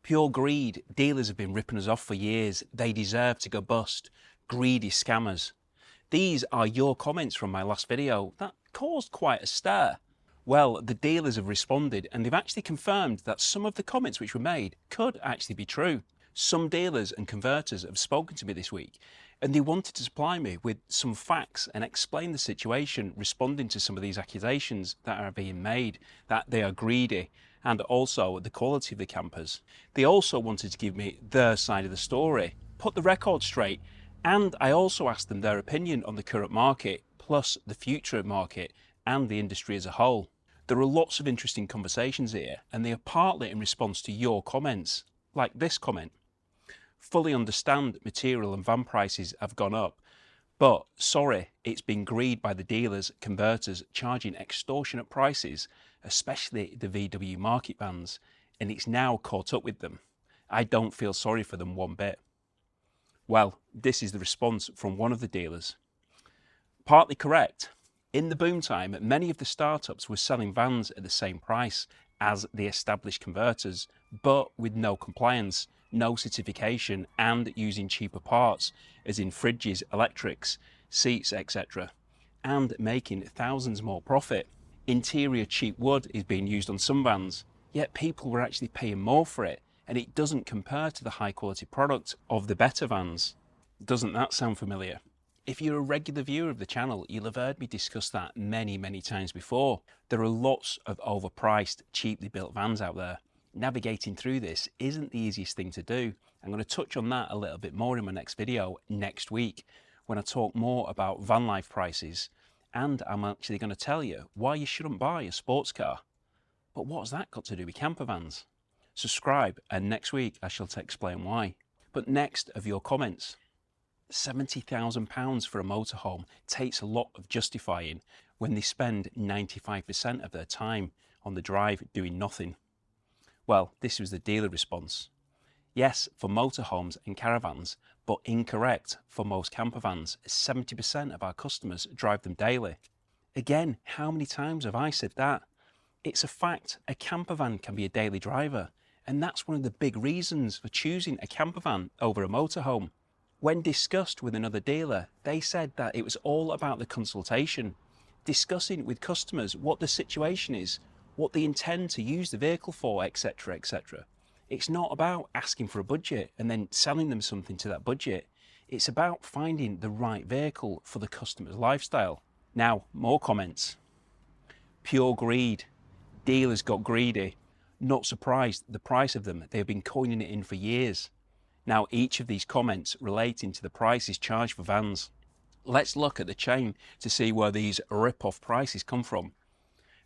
Pure greed. Dealers have been ripping us off for years. They deserve to go bust. Greedy scammers. These are your comments from my last video that caused quite a stir. Well, the dealers have responded and they've actually confirmed that some of the comments which were made could actually be true. Some dealers and converters have spoken to me this week and they wanted to supply me with some facts and explain the situation, responding to some of these accusations that are being made, that they are greedy, and also the quality of the campers. They also wanted to give me their side of the story, put the record straight, and I also asked them their opinion on the current market, plus the future market and the industry as a whole. There are lots of interesting conversations here, and they are partly in response to your comments, like this comment. Fully understand material and van prices have gone up, but sorry, it's been greed by the dealers, converters charging extortionate prices, especially the VW market vans, and it's now caught up with them. I don't feel sorry for them one bit. Well, this is the response from one of the dealers. Partly correct. In the boom time, many of the startups were selling vans at the same price as the established converters, but with no compliance, no certification, and using cheaper parts, as in fridges, electrics, seats, etc., and making thousands more profit. Interior cheap wood is being used on some vans, yet people were actually paying more for it, and it doesn't compare to the high quality product of the better vans. Doesn't that sound familiar? If you're a regular viewer of the channel, you'll have heard me discuss that many times before. There are lots of overpriced, cheaply built vans out there. Navigating through this isn't the easiest thing to do. I'm going to touch on that a little bit more in my next video next week, when I talk more about van life prices, and I'm actually going to tell you why you shouldn't buy a sports car. But what's that got to do with camper vans? Subscribe, and next week I shall explain why. But next of your comments. £70,000 for a motorhome takes a lot of justifying when they spend 95% of their time on the drive doing nothing. Well, this was the dealer response. Yes, for motorhomes and caravans, but incorrect for most camper vans, as 70% of our customers drive them daily. Again, how many times have I said that? It's a fact, a camper van can be a daily driver, and that's one of the big reasons for choosing a camper van over a motorhome. When discussed with another dealer, they said that it was all about the consultation, discussing with customers what the situation is, what they intend to use the vehicle for, etc., etc. It's not about asking for a budget and then selling them something to that budget. It's about finding the right vehicle for the customer's lifestyle. Now, more comments. Pure greed. Dealers got greedy. Not surprised, the price of them, they have been coining it in for years. Now, each of these comments relating to the prices charged for vans. Let's look at the chain to see where these rip-off prices come from.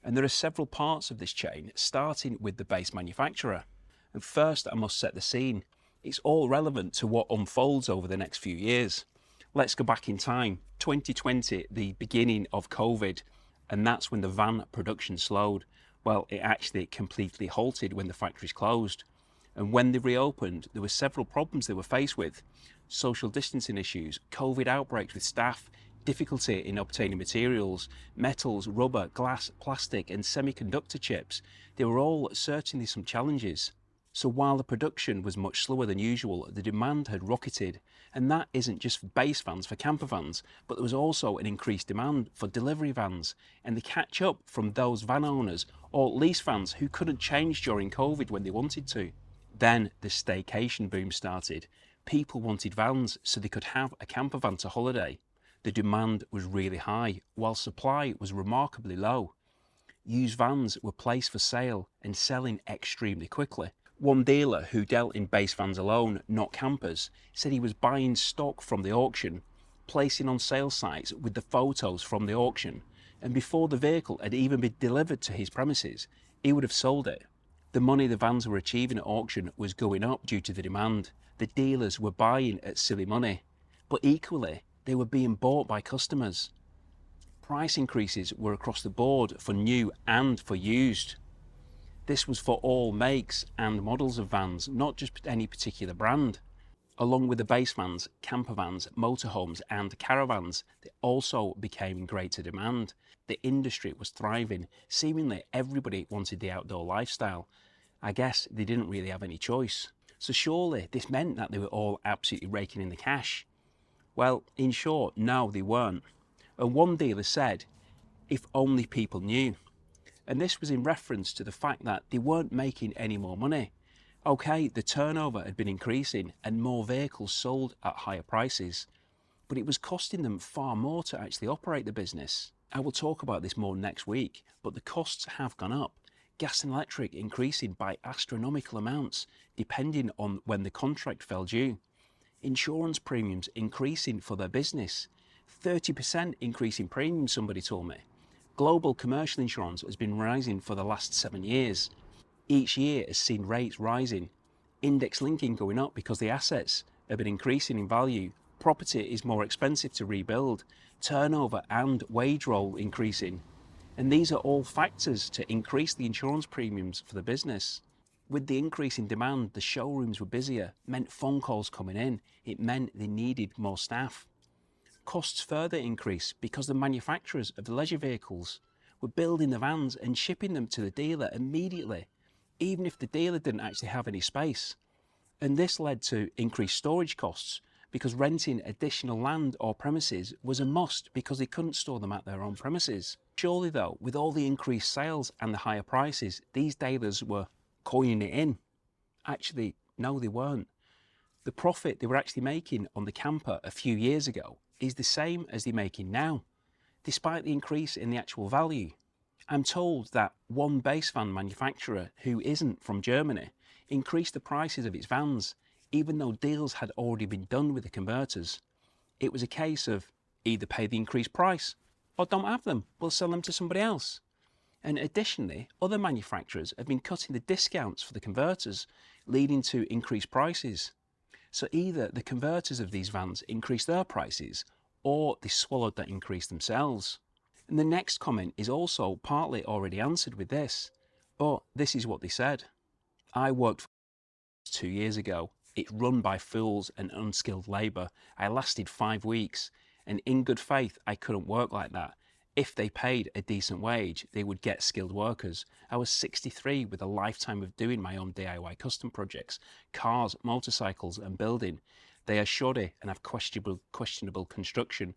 And there are several parts of this chain, starting with the base manufacturer. And first, I must set the scene. It's all relevant to what unfolds over the next few years. Let's go back in time, 2020, the beginning of COVID, and that's when the van production slowed. Well, it actually completely halted when the factories closed. And when they reopened, there were several problems they were faced with. Social distancing issues, COVID outbreaks with staff, difficulty in obtaining materials, metals, rubber, glass, plastic and semiconductor chips. They were all certainly some challenges. So while the production was much slower than usual, the demand had rocketed. And that isn't just for base vans, for camper vans, but there was also an increased demand for delivery vans. And the catch up from those van owners or lease vans who couldn't change during COVID when they wanted to. Then the staycation boom started. People wanted vans so they could have a camper van to holiday. The demand was really high, while supply was remarkably low. Used vans were placed for sale and selling extremely quickly. One dealer who dealt in base vans alone, not campers, said he was buying stock from the auction, placing on sale sites with the photos from the auction, and before the vehicle had even been delivered to his premises, he would have sold it. The money the vans were achieving at auction was going up due to the demand. The dealers were buying at silly money, but equally, they were being bought by customers. Price increases were across the board for new and for used. This was for all makes and models of vans, not just any particular brand. Along with the base vans, camper vans, motorhomes and caravans, they also became in greater demand. The industry was thriving. Seemingly everybody wanted the outdoor lifestyle. I guess they didn't really have any choice. So surely this meant that they were all absolutely raking in the cash. Well, in short, no, they weren't. And one dealer said, if only people knew. And this was in reference to the fact that they weren't making any more money. Okay, the turnover had been increasing and more vehicles sold at higher prices, but it was costing them far more to actually operate the business. I will talk about this more next week, but the costs have gone up. Gas and electric increasing by astronomical amounts depending on when the contract fell due. Insurance premiums increasing for their business. 30% increase in premiums, somebody told me. Global commercial insurance has been rising for the last 7 years. Each year has seen rates rising. Index linking going up because the assets have been increasing in value. Property is more expensive to rebuild. Turnover and wage roll increasing. And these are all factors to increase the insurance premiums for the business. With the increase in demand, the showrooms were busier, meant phone calls coming in. It meant they needed more staff. Costs further increased because the manufacturers of the leisure vehicles were building the vans and shipping them to the dealer immediately, even if the dealer didn't actually have any space. And this led to increased storage costs because renting additional land or premises was a must because they couldn't store them at their own premises. Surely though, with all the increased sales and the higher prices, these dealers were coining it in. Actually, no, they weren't. The profit they were actually making on the camper a few years ago is the same as they're making now, despite the increase in the actual value. I'm told that one base van manufacturer who isn't from Germany increased the prices of its vans, even though deals had already been done with the converters. It was a case of either pay the increased price or don't have them, we'll sell them to somebody else. And additionally, other manufacturers have been cutting the discounts for the converters, leading to increased prices. So either the converters of these vans increased their prices or they swallowed that increase themselves. And the next comment is also partly already answered with this, but this is what they said. I worked for 2 years ago. It's run by fools and unskilled labour. I lasted 5 weeks, and in good faith I couldn't work like that. If they paid a decent wage, they would get skilled workers. I was 63 with a lifetime of doing my own DIY custom projects, cars, motorcycles and building. They are shoddy and have questionable construction.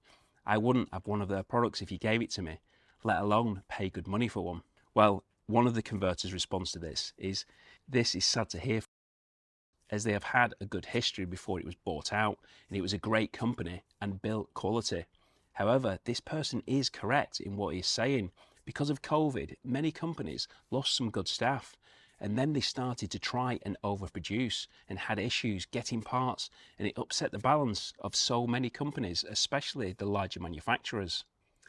I wouldn't have one of their products if you gave it to me, let alone pay good money for one. Well, one of the converters' response to this is sad to hear, as they have had a good history before it was bought out, and it was a great company and built quality. However, this person is correct in what he's saying. Because of COVID, many companies lost some good staff, and then they started to try and overproduce and had issues getting parts, and it upset the balance of so many companies, especially the larger manufacturers.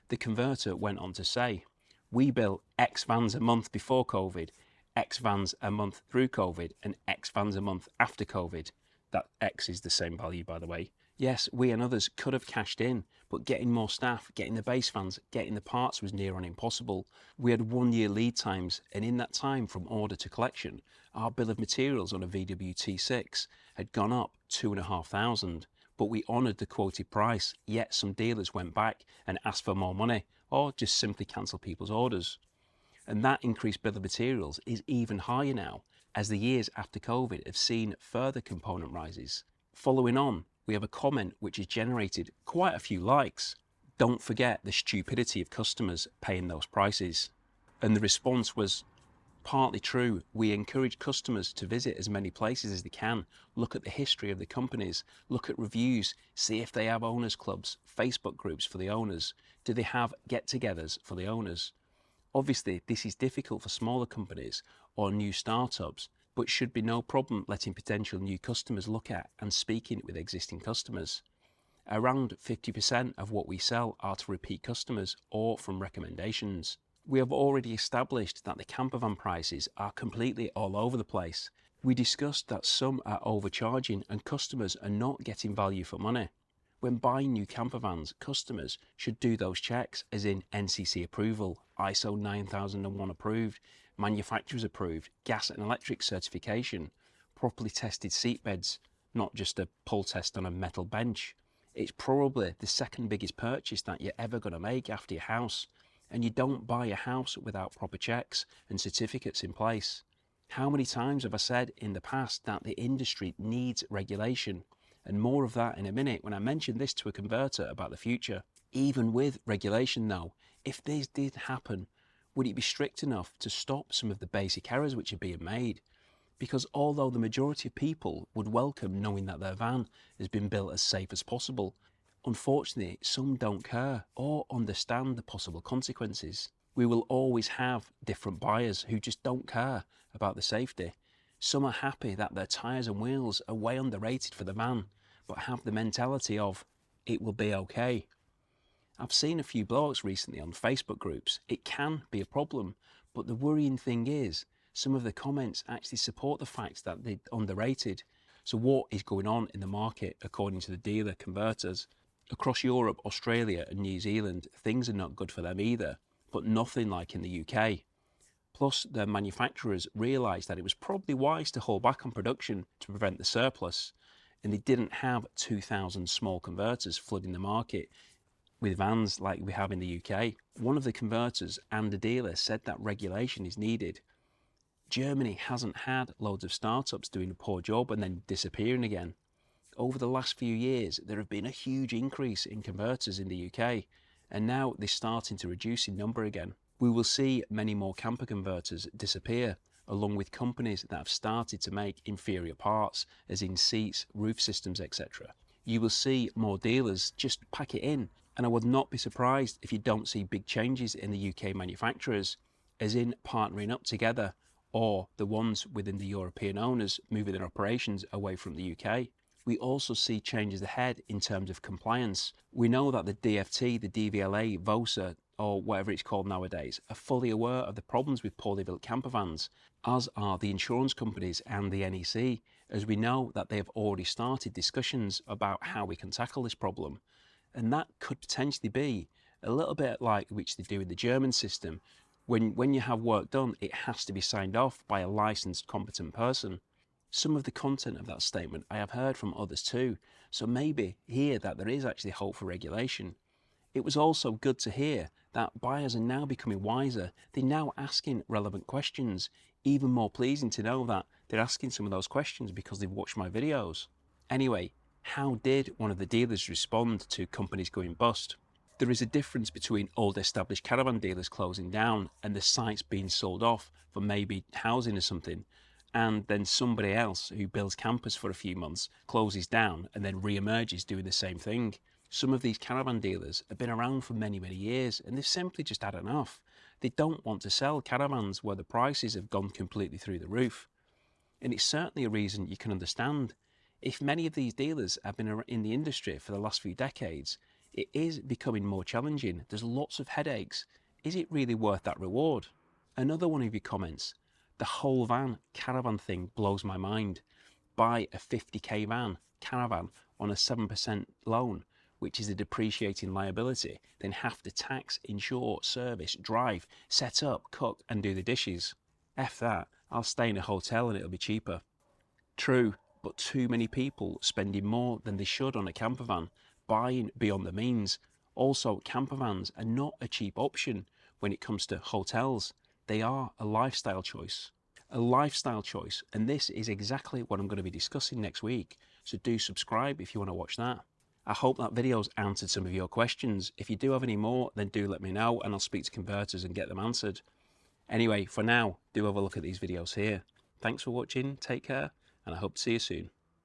The converter went on to say, we built X vans a month before COVID, X vans a month through COVID, and X vans a month after COVID. That X is the same value, by the way. Yes, we and others could have cashed in, but getting more staff, getting the base vans, getting the parts was near on impossible. We had 1 year lead times, and in that time from order to collection, our bill of materials on a VW T6 had gone up 2,500, but we honoured the quoted price, yet some dealers went back and asked for more money, or just simply cancelled people's orders. And that increased bill of materials is even higher now, as the years after COVID have seen further component rises. Following on, we have a comment which has generated quite a few likes. Don't forget the stupidity of customers paying those prices. And the response was partly true. We encourage customers to visit as many places as they can, look at the history of the companies, look at reviews, see if they have owners clubs, Facebook groups for the owners. Do they have get-togethers for the owners? Obviously, this is difficult for smaller companies or new startups, but should be no problem letting potential new customers look at and speaking with existing customers. Around 50% of what we sell are to repeat customers or from recommendations. We have already established that the campervan prices are completely all over the place. We discussed that some are overcharging and customers are not getting value for money. When buying new campervans, customers should do those checks, as in NCC approval, ISO 9001 approved, manufacturers approved, gas and electric certification, properly tested seat beds, not just a pull test on a metal bench. It's probably the second biggest purchase that you're ever going to make after your house, and you don't buy a house without proper checks and certificates in place. How many times have I said in the past that the industry needs regulation? And more of that in a minute when I mentioned this to a converter about the future. Even with regulation though, if this did happen, would it be strict enough to stop some of the basic errors which are being made? Because although the majority of people would welcome knowing that their van has been built as safe as possible, unfortunately some don't care or understand the possible consequences. We will always have different buyers who just don't care about the safety. Some are happy that their tyres and wheels are way underrated for the van, but have the mentality of, it will be okay. I've seen a few blogs recently on Facebook groups. It can be a problem, but the worrying thing is, some of the comments actually support the fact that they're underrated. So what is going on in the market according to the dealer converters? Across Europe, Australia and New Zealand, things are not good for them either, but nothing like in the UK. Plus, the manufacturers realised that it was probably wise to hold back on production to prevent the surplus, and they didn't have 2,000 small converters flooding the market with vans like we have in the UK. One of the converters and the dealer said that regulation is needed. Germany hasn't had loads of startups doing a poor job and then disappearing again. Over the last few years, there have been a huge increase in converters in the UK, and now they're starting to reduce in number again. We will see many more camper converters disappear, along with companies that have started to make inferior parts, as in seats, roof systems, etc. You will see more dealers just pack it in, and I would not be surprised if you don't see big changes in the UK manufacturers, as in partnering up together, or the ones within the European owners moving their operations away from the UK. We also see changes ahead in terms of compliance. We know that the DFT, the DVLA, VOSA, or whatever it's called nowadays, are fully aware of the problems with poorly built campervans, as are the insurance companies and the NEC, as we know that they have already started discussions about how we can tackle this problem. And that could potentially be a little bit like which they do in the German system. When you have work done, it has to be signed off by a licensed, competent person. Some of the content of that statement I have heard from others too, so maybe hear that there is actually hope for regulation. It was also good to hear that buyers are now becoming wiser. They're now asking relevant questions. Even more pleasing to know that they're asking some of those questions because they've watched my videos. Anyway, how did one of the dealers respond to companies going bust? There is a difference between old established caravan dealers closing down and the sites being sold off for maybe housing or something, and then somebody else who builds campers for a few months closes down and then re-emerges doing the same thing. Some of these caravan dealers have been around for many years, and they've simply just had enough. They don't want to sell caravans where the prices have gone completely through the roof. And it's certainly a reason you can understand. If many of these dealers have been in the industry for the last few decades, it is becoming more challenging. There's lots of headaches. Is it really worth that reward? Another one of your comments: the whole van caravan thing blows my mind. Buy a 50k van caravan on a 7% loan, which is a depreciating liability, then have to tax, insure, service, drive, set up, cook and do the dishes. F that, I'll stay in a hotel and it'll be cheaper. True, but too many people spending more than they should on a campervan, buying beyond their means. Also, campervans are not a cheap option when it comes to hotels. They are a lifestyle choice. A lifestyle choice, and this is exactly what I'm going to be discussing next week, so do subscribe if you want to watch that. I hope that video's answered some of your questions. If you do have any more, then do let me know and I'll speak to converters and get them answered. Anyway, for now, do have a look at these videos here. Thanks for watching, take care, and I hope to see you soon.